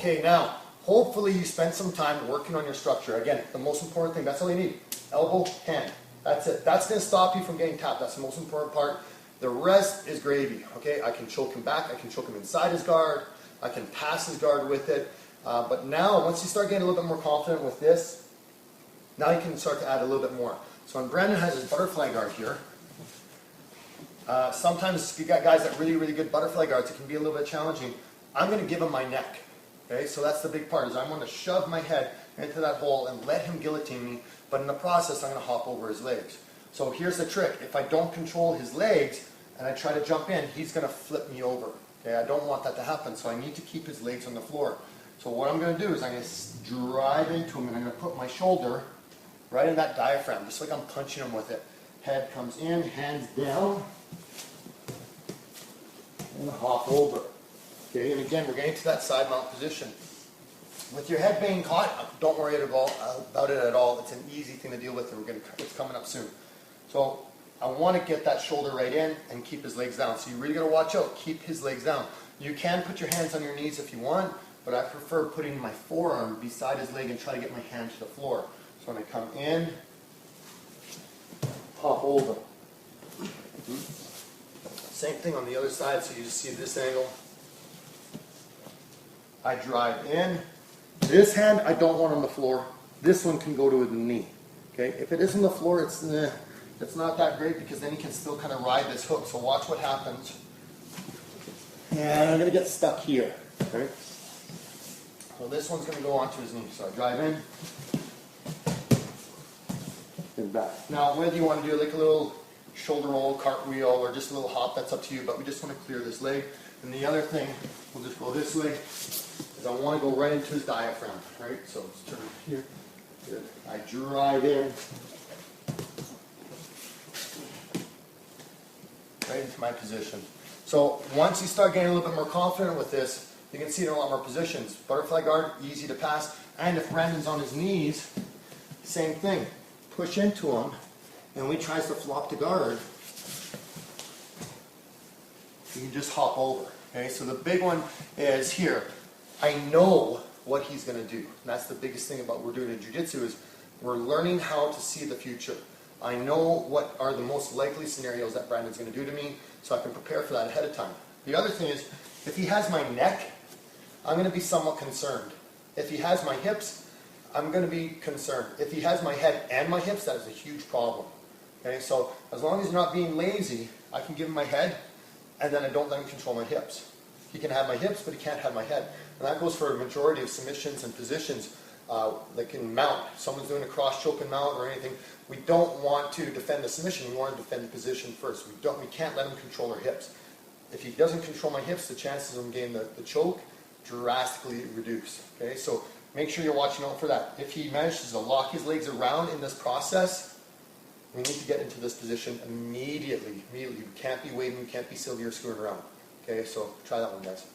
Okay, now, hopefully you spent some time working on your structure. Again, the most important thing, that's all you need. Elbow, hand. That's it. That's going to stop you from getting tapped. That's the most important part. The rest is gravy. Okay, I can choke him back. I can choke him inside his guard. I can pass his guard with it. But now, once you start getting a little bit more confident with this, now you can start to add a little bit more. So when Brandon has his butterfly guard here, sometimes you got guys that really good butterfly guards. It can be a little bit challenging. I'm going to give him my neck. Okay, so that's the big part, is I'm going to shove my head into that hole and let him guillotine me, but in the process I'm going to hop over his legs. So here's the trick. If I don't control his legs and I try to jump in, he's going to flip me over. Okay, I don't want that to happen, so I need to keep his legs on the floor. So what I'm going to do is I'm going to drive into him and I'm going to put my shoulder right in that diaphragm, just like I'm punching him with it. Head comes in, hands down, and hop over. Okay, and again, we're getting to that side mount position. With your head being caught, don't worry about it at all. It's an easy thing to deal with, and it's coming up soon. So I want to get that shoulder right in and keep his legs down. So you really got to watch out. Keep his legs down. You can put your hands on your knees if you want, but I prefer putting my forearm beside his leg and try to get my hand to the floor. So when I come in, hop over. Same thing on the other side, so you just see this angle. I drive in. This hand, I don't want on the floor. This one can go to the knee. Okay, if it is on the floor, it's not that great, because then you can still kind of ride this hook. So watch what happens. And I'm going to get stuck here. Okay. So this one's going to go onto his knee. So I drive in and back. Now, whether you want to do like a little shoulder roll, cartwheel, or just a little hop, that's up to you. But we just want to clear this leg. And the other thing, we'll just go this way, is I want to go right into his diaphragm, right? So let's turn here. Good. I drive in, right into my position. So once you start getting a little bit more confident with this, you can see it in a lot more positions. Butterfly guard, easy to pass. And if Brandon's on his knees, same thing. Push into him, and when he tries to flop the guard, you can just hop over. Okay, so the big one is here. I know what he's going to do. And that's the biggest thing about what we're doing in jiu-jitsu, is we're learning how to see the future. I know what are the most likely scenarios that Brandon's going to do to me, so I can prepare for that ahead of time. The other thing is, if he has my neck, I'm going to be somewhat concerned. If he has my hips, I'm going to be concerned. If he has my head and my hips, that is a huge problem. Okay, so as long as he's not being lazy, I can give him my head, and then I don't let him control my hips. He can have my hips, but he can't have my head. And that goes for a majority of submissions and positions, like in mount. If someone's doing a cross choke and mount or anything, we don't want to defend the submission. We want to defend the position first. We can't let him control our hips. If he doesn't control my hips, the chances of him getting the choke drastically reduce. Okay, so make sure you're watching out for that. If he manages to lock his legs around in this process, we need to get into this position immediately. You can't be waiting, you can't be silly or screwing around. Okay, so try that one, guys.